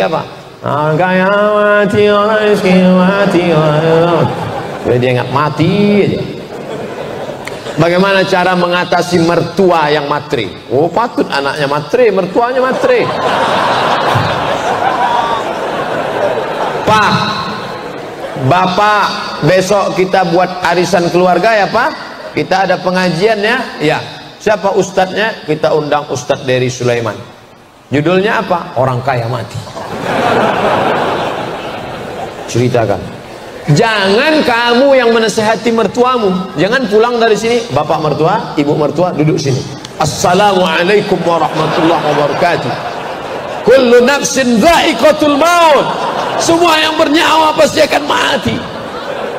apa? Kaya mati orang mati orang. Jadi dia ingat mati aja. Bagaimana cara mengatasi mertua yang matre? Oh, patut anaknya matre, mertuanya matre. Pak, Bapak, besok kita buat arisan keluarga ya Pak? Kita ada pengajian ya? Ya. Siapa ustadznya? Kita undang Ustadz Dery Sulaiman. Judulnya apa? Orang kaya mati. Ceritakan. Jangan kamu yang menasehati mertuamu. Jangan pulang dari sini, bapak mertua, ibu mertua duduk sini. Assalamualaikum warahmatullahi wabarakatuh. Kullu nafsin dha'iqatul maut. Semua yang bernyawa pasti akan mati.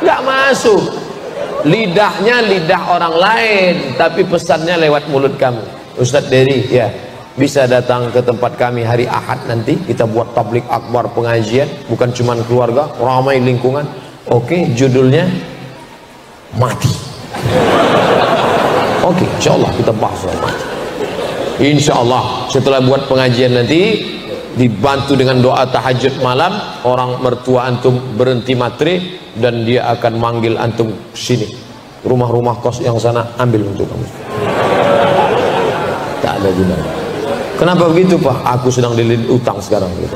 Enggak masuk. Lidahnya lidah orang lain, tapi pesannya lewat mulut kamu. Ustadz Dery, ya, bisa datang ke tempat kami hari Ahad nanti. Kita buat tablik akbar pengajian, bukan cuma keluarga, ramai lingkungan. Oke, judulnya mati. Oke, insya Allah kita bahas soal mati. Insya Allah setelah buat pengajian nanti, dibantu dengan doa tahajud malam, orang mertua antum berhenti matre dan dia akan manggil antum sini. Rumah-rumah kos yang sana ambil untuk kamu. Tak ada gunanya. Kenapa begitu Pak? Aku sedang dililit utang sekarang gitu.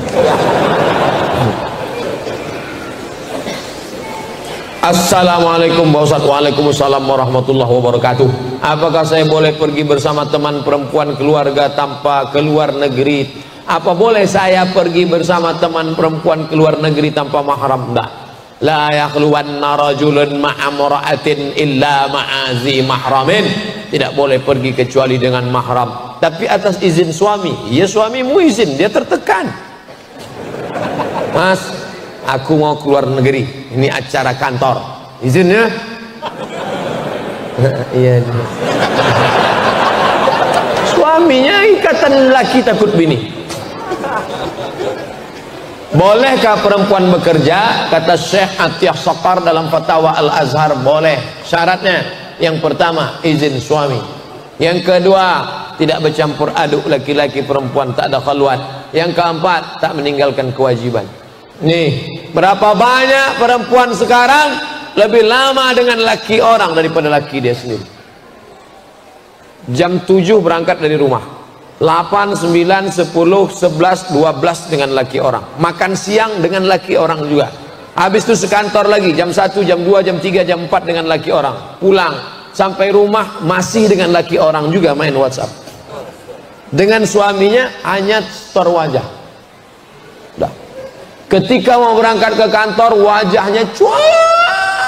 Assalamualaikum Pak Ustadz. Waalaikumsalam warahmatullahi wabarakatuh. Apakah saya boleh pergi bersama teman perempuan keluarga tanpa keluar negeri? Apa boleh saya pergi bersama teman perempuan keluar negeri tanpa mahram? Enggak. La yakhluwanna rajulun ma'a imra'atin illa ma'azi mahramin. Tidak boleh pergi kecuali dengan mahram, tapi atas izin suami. Ya, suamimu izin, dia tertekan. Mas, aku mau keluar negeri, ini acara kantor, izinnya? Iya. Suaminya ikatan laki takut bini. Bolehkah perempuan bekerja? Kata Syekh Atiyah Saqar dalam Fatwa Al-Azhar, boleh. Syaratnya, yang pertama izin suami, yang kedua tidak bercampur aduk laki-laki perempuan, tak ada khalwat, yang keempat tak meninggalkan kewajiban. Nih, berapa banyak perempuan sekarang lebih lama dengan laki orang daripada laki dia sendiri. Jam 7 berangkat dari rumah, 8, 9, 10, 11, 12 dengan laki orang, makan siang dengan laki orang juga, habis itu sekantor lagi jam 1, jam 2, jam 3, jam 4 dengan laki orang, pulang sampai rumah masih dengan laki orang juga main WhatsApp. Dengan suaminya hanya setor wajah. Udah. Ketika mau berangkat ke kantor wajahnya cantik,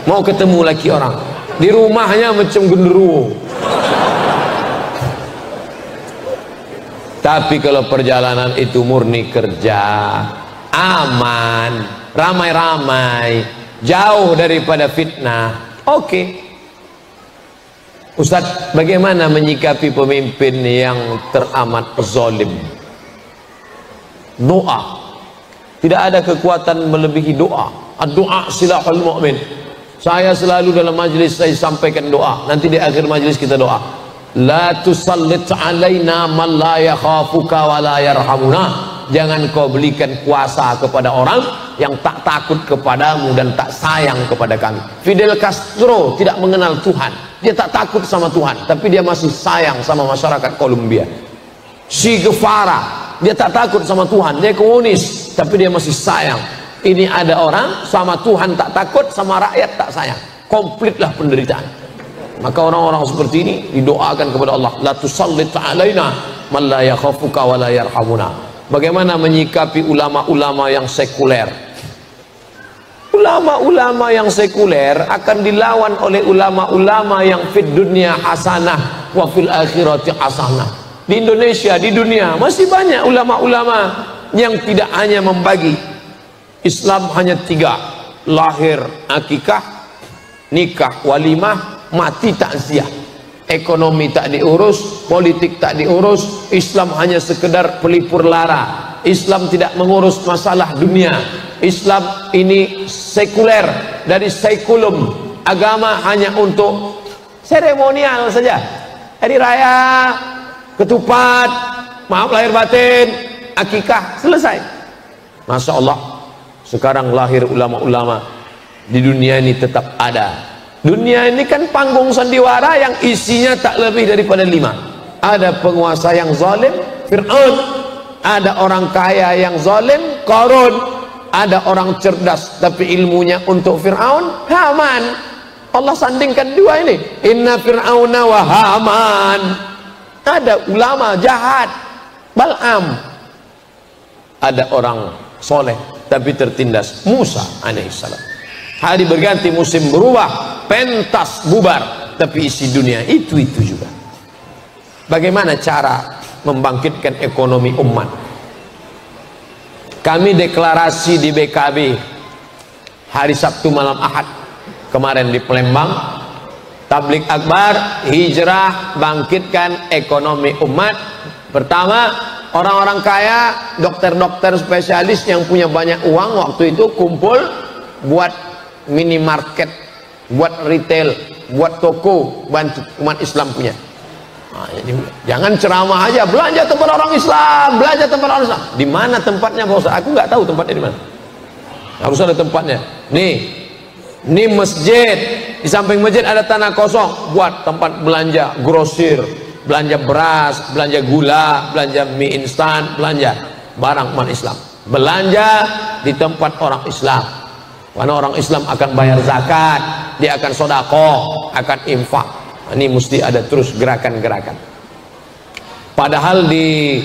mau ketemu laki orang, di rumahnya macam genderuwo. Tapi kalau perjalanan itu murni kerja, aman, ramai-ramai, jauh daripada fitnah, oke. Ustadz, bagaimana menyikapi pemimpin yang teramat zalim? Doa. Tidak ada kekuatan melebihi doa. Doa silahul mu'min. Saya selalu dalam majlis saya sampaikan doa. Nanti di akhir majlis kita doa. La tusallit alaina man la yakhafuka wa la yarhamuna. Jangan kau belikan kuasa kepada orang yang tak takut kepadamu dan tak sayang kepada kami. Fidel Castro tidak mengenal Tuhan, dia tak takut sama Tuhan, tapi dia masih sayang sama masyarakat Kolombia. Che Guevara, dia tak takut sama Tuhan, dia komunis, tapi dia masih sayang. Ini ada orang sama Tuhan tak takut, sama rakyat tak sayang, komplitlah penderitaan. Maka orang-orang seperti ini didoakan kepada Allah, la tusallit alaina man la yakhafuka wa la yarhamuna. Bagaimana menyikapi ulama-ulama yang sekuler? Ulama-ulama yang sekuler akan dilawan oleh ulama-ulama yang fid dunya hasanah wa fil akhirati hasanah. Di Indonesia, di dunia masih banyak ulama-ulama yang tidak hanya membagi Islam, hanya 3: lahir akikah, nikah walimah, mati takziah. Ekonomi tak diurus, politik tak diurus, Islam hanya sekedar pelipur lara. Islam tidak mengurus masalah dunia. Islam ini sekuler, dari sekulum. Agama hanya untuk seremonial saja. Hari raya, ketupat, maaf lahir batin, akikah, selesai. Masya Allah, sekarang lahir ulama-ulama di dunia ini tetap ada. Dunia ini kan panggung sandiwara yang isinya tak lebih daripada 5. Ada penguasa yang zalim, Fir'aun. Ada orang kaya yang zalim, Qarun. Ada orang cerdas tapi ilmunya untuk Fir'aun, Haman. Allah sandingkan dua ini, inna Fir'auna wa Haman. Ada ulama jahat, Bal'am. Ada orang soleh tapi tertindas, Musa alaihissalam. Hari berganti, musim berubah, pentas bubar, tapi isi dunia itu juga. Bagaimana cara membangkitkan ekonomi umat? Kami deklarasi di BKB hari Sabtu malam Ahad kemarin di Palembang, tablik akbar, hijrah, bangkitkan ekonomi umat. Pertama, orang-orang kaya, dokter-dokter spesialis yang punya banyak uang waktu itu kumpul buat minimarket, buat retail, buat toko, bantu umat Islam punya. Nah, jadi, jangan ceramah aja, belanja tempat orang Islam, belanja tempat orang Islam. Di mana tempatnya, Pak Ustaz? Aku nggak tahu tempatnya di mana. Harus ada tempatnya. Nih masjid, di samping masjid ada tanah kosong, buat tempat belanja grosir, belanja beras, belanja gula, belanja mie instan, belanja barang umat Islam. Belanja di tempat orang Islam. Karena orang Islam akan bayar zakat, dia akan sodakoh, akan infak. Ini mesti ada terus gerakan-gerakan. Padahal di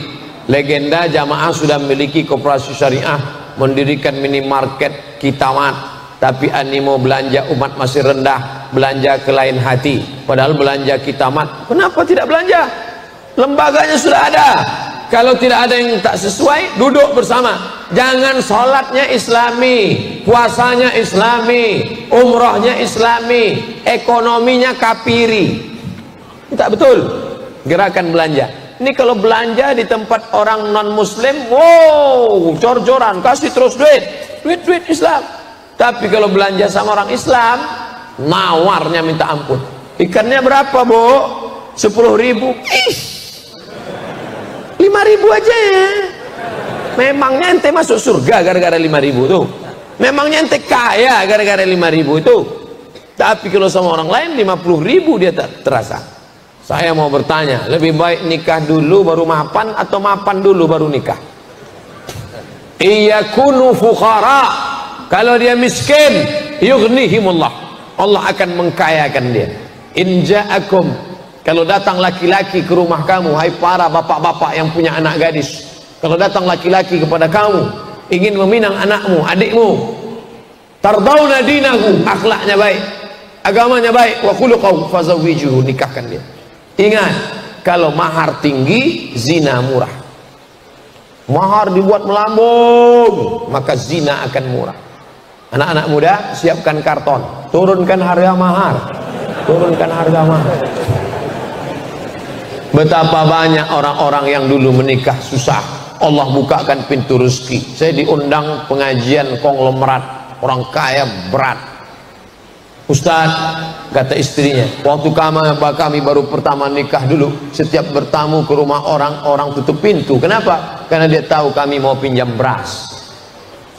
legenda jamaah sudah memiliki koperasi syariah, mendirikan minimarket Kitamat, tapi animo belanja umat masih rendah, belanja ke lain hati. Padahal belanja Kitamat, kenapa tidak belanja? Lembaganya sudah ada. Kalau tidak ada yang tak sesuai, duduk bersama. Jangan sholatnya Islami, puasanya Islami, umrohnya Islami, ekonominya kafiri. Tak betul. Gerakan belanja. Ini kalau belanja di tempat orang non muslim, wow, jor-joran, kasih terus duit Islam. Tapi kalau belanja sama orang Islam, nawarnya minta ampun. Ikannya berapa, Bu? 10.000. 5.000 aja ya. Memangnya ente masuk surga gara-gara 5.000 tuh? Memangnya ente kaya gara-gara 5.000 itu? Tapi kalau sama orang lain 50.000 dia tak terasa. Saya mau bertanya, lebih baik nikah dulu baru mapan atau mapan dulu baru nikah? Iyakunu fuqara. Kalau dia miskin, yughnihimullah. Allah akan mengkayakan dia. In ja'akum, kalau datang laki-laki ke rumah kamu, hai para bapak-bapak yang punya anak gadis, kalau datang laki-laki kepada kamu ingin meminang anakmu, adikmu, tardawna dinahu, akhlaknya baik, agamanya baik, wa khuluquhu fazawwijuhu, nikahkan dia. Ingat, kalau mahar tinggi, zina murah. Mahar dibuat melambung, maka zina akan murah. Anak-anak muda, siapkan karton, turunkan harga mahar, turunkan harga mahar. Betapa banyak orang-orang yang dulu menikah susah, Allah bukakan pintu rezeki. Saya diundang pengajian konglomerat, orang kaya berat. Ustaz, kata istrinya, waktu kami baru pertama nikah dulu, setiap bertamu ke rumah orang tutup pintu. Kenapa? Karena dia tahu kami mau pinjam beras.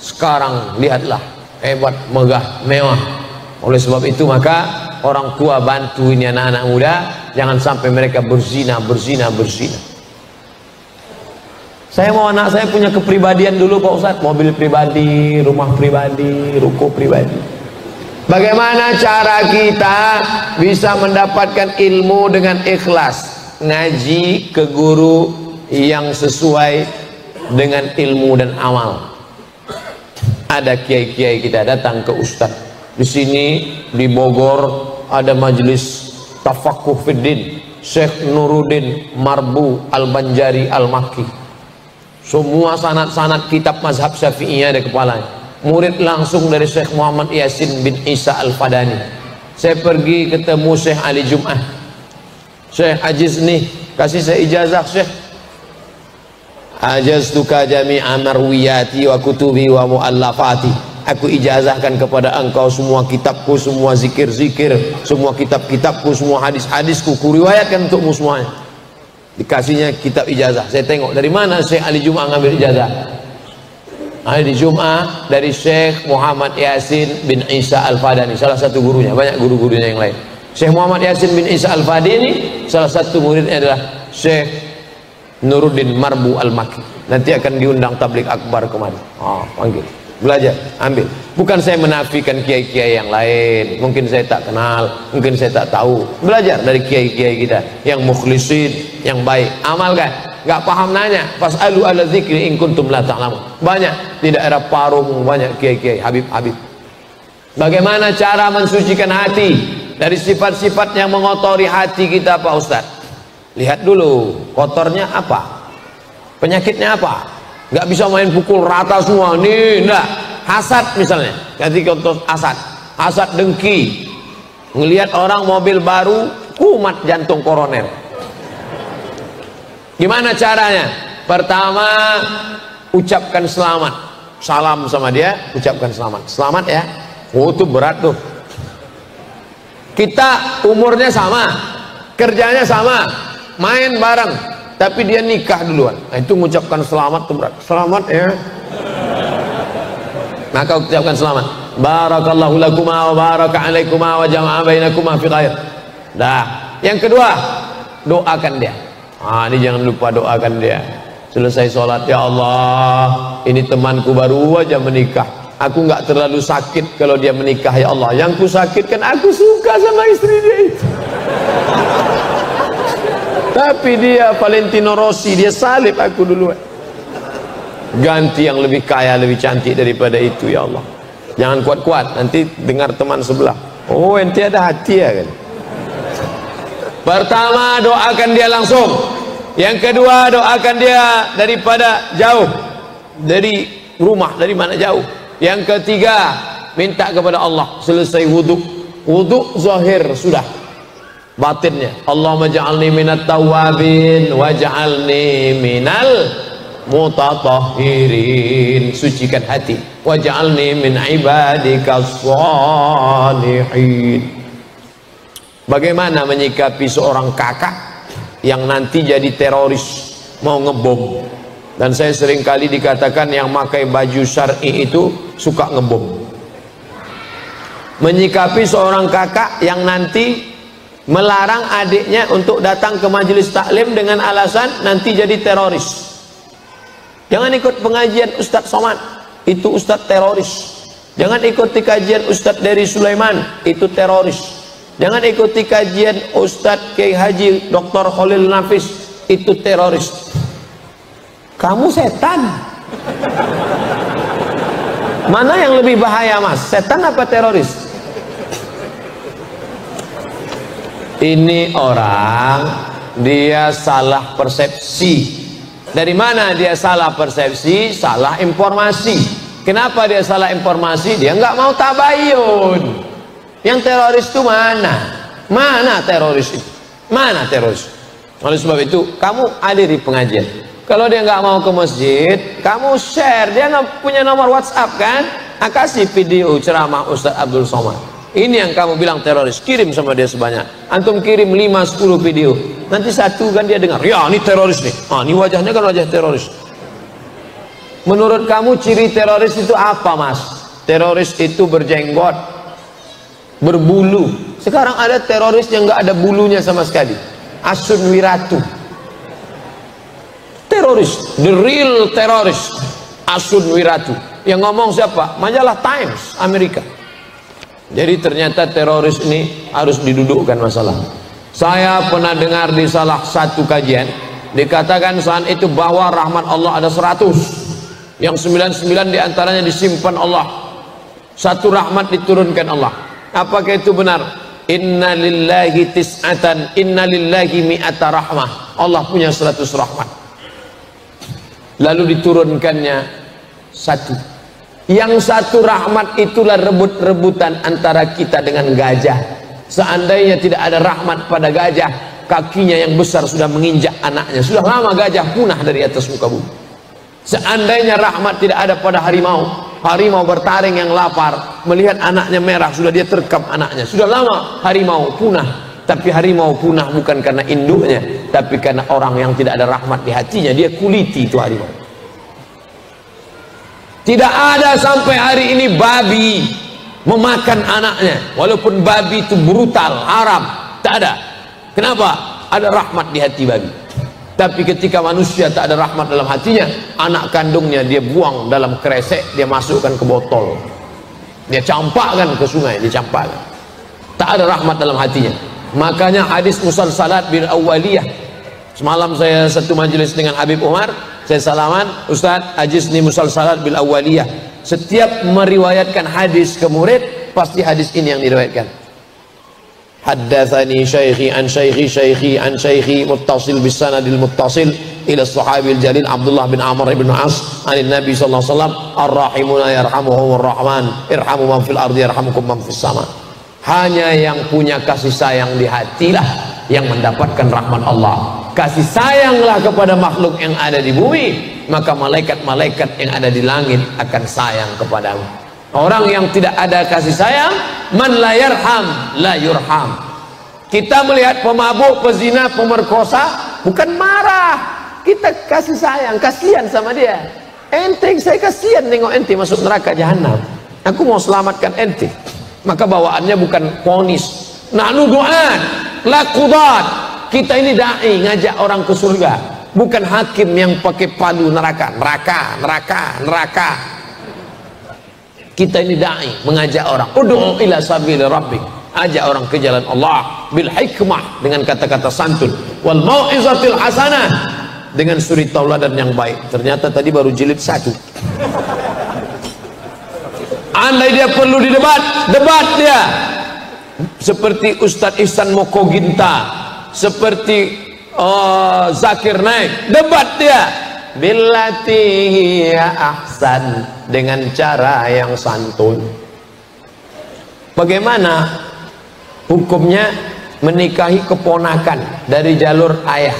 Sekarang lihatlah, hebat, megah, mewah. Oleh sebab itu maka orang tua bantu ini anak-anak muda, jangan sampai mereka berzina. Saya mau anak saya punya kepribadian dulu, Pak Ustadz, mobil pribadi, rumah pribadi, ruko pribadi. Bagaimana cara kita bisa mendapatkan ilmu dengan ikhlas? Ngaji ke guru yang sesuai dengan ilmu dan amal. Ada kiai-kiai kita datang ke Ustadz. Di sini di Bogor ada majelis Tafakuh Fiddin, Syekh Nuruddin Marbu Al-Banjari Al-Makki. Semua sanad-sanad kitab mazhab Syafi'iyah ada kepalanya. Murid langsung dari Syekh Muhammad Yasin bin Isa Al-Fadani. Saya pergi ketemu Syekh Ali Jum'ah. Syekh ajiz nih, kasih saya ijazah Syekh. Ajaztuka jami'a marwiyati wa kutubi wa mu'allafati. Aku ijazahkan kepada engkau semua kitabku, semua zikir-zikir, semua kitab-kitabku, semua hadis-hadisku, kuriwayatkan untukmu semuanya. dikasihnya kitab ijazah. Saya tengok dari mana Syekh Ali Jum'ah ngambil ijazah. Ali Jum'ah dari Syekh Muhammad Yasin bin Isa Al-Fadani, salah satu gurunya, banyak guru-gurunya yang lain. Syekh Muhammad Yasin bin Isa Al-Fadani, salah satu muridnya adalah Syekh Nuruddin Marbu Al-Makki. Nanti akan diundang tablik akbar kemari. Panggil, belajar, ambil. Bukan saya menafikan kiai-kiai yang lain, mungkin saya tak kenal, mungkin saya tak tahu. Belajar dari kiai-kiai kita yang mukhlisin, yang baik, amalkan. Gak paham nanya, fas'alu ala dzikri in kuntum la ta'lamun. Banyak di daerah Parung, banyak kiai-kiai, habib-habib. Bagaimana cara mensucikan hati dari sifat-sifat yang mengotori hati kita, Pak Ustaz? Lihat dulu kotornya apa, penyakitnya apa. Gak bisa main pukul rata semua nih, enggak. Hasad misalnya, ganti contoh hasad, hasad dengki, ngelihat orang mobil baru, kumat jantung koroner. Gimana caranya? Pertama, ucapkan selamat, salam sama dia, ucapkan selamat, selamat ya. Itu berat tuh. Kita umurnya sama, kerjanya sama, main bareng, tapi dia nikah duluan. Nah, itu mengucapkan selamat tuh berat. Selamat ya. Maka ucapkan selamat. Barakallahu lakuma wa baraka alaikuma wa jama'a bainakuma fi khair. Dah. Yang kedua, doakan dia. Ini jangan lupa doakan dia. Selesai sholat, ya Allah, ini temanku baru aja menikah. Aku nggak terlalu sakit kalau dia menikah, ya Allah. Yang ku sakitkan, aku suka sama istri dia itu. Tapi dia Valentino Rossi, dia salib aku duluan. Ganti yang lebih kaya, lebih cantik daripada itu, ya Allah. Jangan kuat-kuat, nanti dengar teman sebelah. Oh, ente ada hati ya kan. Pertama, doakan dia langsung. Yang kedua, doakan dia daripada jauh, dari rumah, dari mana jauh. Yang ketiga, minta kepada Allah. Selesai wudhu, wudhu zahir sudah, batinnya Allahumma ja'alni minat tawabin waj'alni minal mutatahhirin. Sucikan hati. Waj'alni min ibadikas shalihin. Bagaimana menyikapi seorang kakak yang nanti jadi teroris, mau ngebom? Dan saya sering kali dikatakan yang pakai baju syar'i itu suka ngebom. Menyikapi seorang kakak yang nanti melarang adiknya untuk datang ke majelis taklim dengan alasan nanti jadi teroris. Jangan ikut pengajian Ustadz Somad, itu Ustadz teroris. Jangan ikuti kajian Ustadz dari Sulaiman, itu teroris. Jangan ikuti kajian Ustadz Kiai Haji Dr. Khalil Nafis, itu teroris. Kamu setan. Mana yang lebih bahaya, Mas? Setan apa teroris? Ini orang, dia salah persepsi. Dari mana dia salah persepsi? Salah informasi. Kenapa dia salah informasi? Dia nggak mau tabayun. Yang teroris itu mana? Mana teroris itu? Mana teroris? Oleh sebab itu, kamu hadiri pengajian. Kalau dia nggak mau ke masjid, kamu share. Dia nggak punya nomor WhatsApp kan? Kasih video ceramah Ustadz Abdul Somad. Ini yang kamu bilang teroris. Kirim sama dia sebanyak. Antum kirim 5-10 video. Nanti satu kan dia dengar. Ya, ini teroris nih. Ini wajahnya kan wajah teroris. Menurut kamu ciri teroris itu apa, Mas? Teroris itu berjenggot, berbulu. Sekarang ada teroris yang nggak ada bulunya sama sekali. Asun Wiratu. Teroris, the real teroris, Asun Wiratu. Yang ngomong siapa? Majalah Times Amerika. Jadi ternyata teroris ini harus didudukkan masalah. Saya pernah dengar di salah satu kajian dikatakan saat itu bahwa rahmat Allah ada 100, yang 99 diantaranya disimpan Allah, satu rahmat diturunkan Allah. Apakah itu benar? Inna lillahi tis'atan, inna lillahi mi'ata rahmah. Allah punya 100 rahmat. Lalu diturunkannya satu. Yang satu rahmat itulah rebut-rebutan antara kita dengan gajah. Seandainya tidak ada rahmat pada gajah, kakinya yang besar sudah menginjak anaknya. Sudah lama gajah punah dari atas muka bumi. Seandainya rahmat tidak ada pada harimau, harimau bertaring yang lapar melihat anaknya merah, sudah dia terkam anaknya. Sudah lama harimau punah Tapi harimau punah bukan karena induknya, tapi karena orang yang tidak ada rahmat di hatinya. Dia kuliti itu harimau. Tidak ada sampai hari ini babi memakan anaknya, walaupun babi itu brutal, haram. Tak ada. Kenapa? Ada rahmat di hati babi. Tapi ketika manusia tak ada rahmat dalam hatinya, anak kandungnya dia buang dalam kresek, dia masukkan ke botol, dia campakkan ke sungai, dia campakkan. Tak ada rahmat dalam hatinya. Makanya hadis musalsalat bil awwaliyah. Semalam saya satu majelis dengan Habib Umar, saya salaman, Ustaz Ajiz ni musalsalat bil awwaliyah. Setiap meriwayatkan hadis ke murid, pasti hadis ini yang diriwayatkan. Haddatsani syaikhi an syaikhi syaikhi an syaikhi muttasil bis sanadil muttasil ila sahabil jalil Abdullah bin Amr bin As anin Nabi sallallahu alaihi wasallam ar-rahimuna yarhamuhumur rahman irhamu man fil ardi yarhamukum man fis sama. Hanya yang punya kasih sayang di hatilah yang mendapatkan rahmat Allah. Kasih sayanglah kepada makhluk yang ada di bumi, maka malaikat-malaikat yang ada di langit akan sayang kepadamu. Orang yang tidak ada kasih sayang, man la yarham la yurham. Kita melihat pemabuk, pezina, pemerkosa, bukan marah, kita kasih sayang, kasihan sama dia. Ente, saya kasihan nengok ente masuk neraka jahanam, aku mau selamatkan ente. Maka bawaannya bukan ponis. Nahnu du'an la qudat. Kita ini dai, ngajak orang ke surga, bukan hakim yang pakai palu neraka. Kita ini dai, mengajak orang. Ud'u ila sabili rabbik, ajak orang ke jalan Allah bil hikmah, dengan kata-kata santun, wal mau'izatil hasanah, dengan suri tauladan yang baik. Ternyata tadi baru jilid 1. Andai dia perlu didebat, debat dia. Seperti Ustadz Ihsan Mokoginta, seperti Zakir Naik, debat dia. Billati hiya ahsan, dengan cara yang santun. Bagaimana hukumnya menikahi keponakan dari jalur ayah?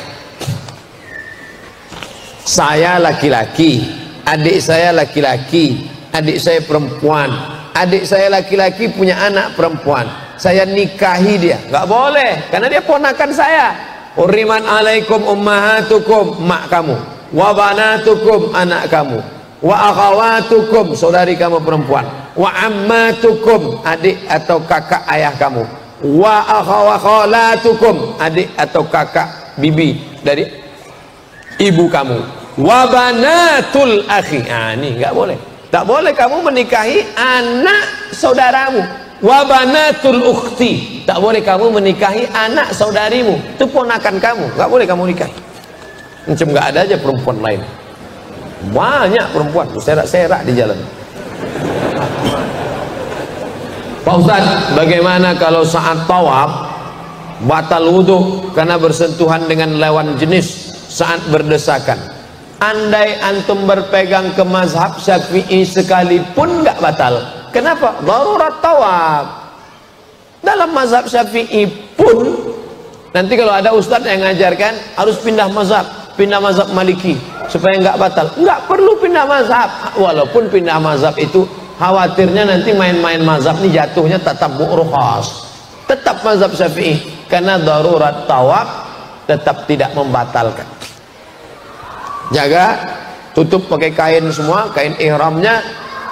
Saya laki-laki, adik saya laki-laki, adik saya perempuan, adik saya laki-laki punya anak perempuan, saya nikahi dia, nggak boleh, karena dia ponakan saya. Uriman alaikum ummahatukum, mak kamu, wa banatukum, anak kamu, wa akhawatukum, saudari kamu perempuan, wa ammatukum, adik atau kakak ayah kamu, wa akhawakhalatukum, adik atau kakak bibi dari ibu kamu, wa banatul akhi. Ini nggak boleh. Tak boleh kamu menikahi anak saudaramu. Wa banatul ukhti, tak boleh kamu menikahi anak saudarimu, itu ponakan kamu, nggak boleh kamu nikahi. Macam nggak ada aja perempuan lain. Banyak perempuan serak-serak di jalan. Pak Ustaz, bagaimana kalau saat tawaf batal wudhu karena bersentuhan dengan lawan jenis saat berdesakan? Andai antum berpegang ke mazhab Syafi'i sekalipun nggak batal. Kenapa? Darurat tawaf. Dalam mazhab Syafi'i pun, nanti kalau ada ustadz yang ngajarkan harus pindah mazhab Maliki supaya nggak batal. Nggak perlu pindah mazhab. Walaupun pindah mazhab itu khawatirnya nanti main-main mazhab ini jatuhnya tatabbu' rukhas. Tetap mazhab Syafi'i, karena darurat tawaf tetap tidak membatalkan. Jaga, tutup pakai kain semua, kain ihramnya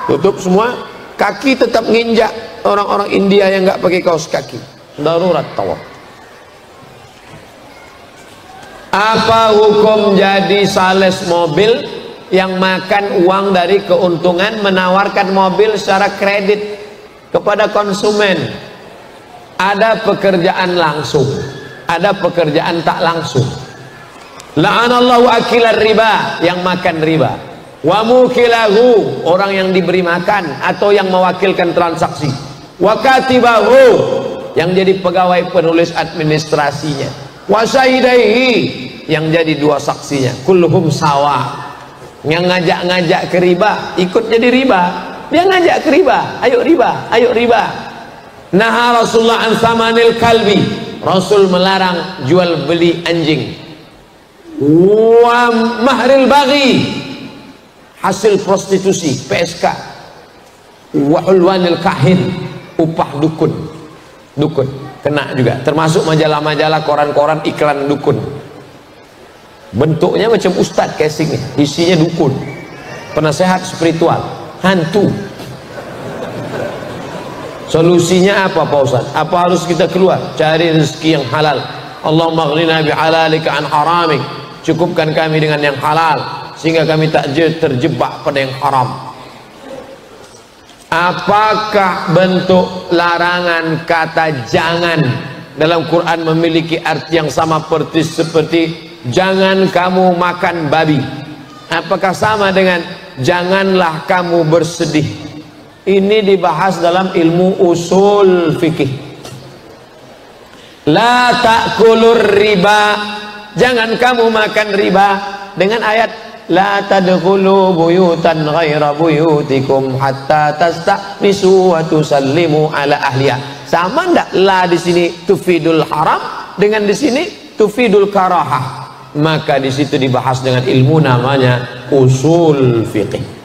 tutup semua, kaki tetap nginjak. Orang-orang India yang nggak pakai kaos kaki, darurat tawaf. Apa hukum jadi sales mobil yang makan uang dari keuntungan menawarkan mobil secara kredit kepada konsumen? Ada pekerjaan langsung, ada pekerjaan tak langsung. La'anallahu akilar riba, yang makan riba, wa mukilahu, orang yang diberi makan atau yang mewakilkan transaksi, wa katibahu, yang jadi pegawai penulis administrasinya, wa syahidaihi, yang jadi dua saksinya, kulluhum sawa. Yang ngajak-ngajak ke riba ikut jadi riba, dia ngajak ke riba, ayo riba, ayo riba. Naha Rasulullah an samanil kalbi, Rasul melarang jual beli anjing. Wa mahril baghi, hasil prostitusi, PSK. Wa hulwanil kahin, upah dukun. kena juga, termasuk majalah-majalah, koran-koran iklan dukun. Bentuknya macam ustadz casingnya, isinya dukun, penasehat spiritual, hantu. Solusinya apa Pak Ustaz? Apa harus kita keluar? Cari rezeki yang halal. Allahumma aghnina bihalalika an haramik. Cukupkan kami dengan yang halal sehingga kami tak terjebak pada yang haram. Apakah bentuk larangan kata jangan dalam Quran memiliki arti yang sama seperti jangan kamu makan babi? Apakah sama dengan janganlah kamu bersedih? Ini dibahas dalam ilmu usul fikih. La ta'kulur riba, jangan kamu makan riba, dengan ayat la tadkhulu buyutan ghaira buyutikum hatta tasta'nisu wa tusallimu ala ahliha. Sama enggak la di sini tufidul haram dengan di sini tufidul karahah? Maka di situ dibahas dengan ilmu namanya usul fiqih.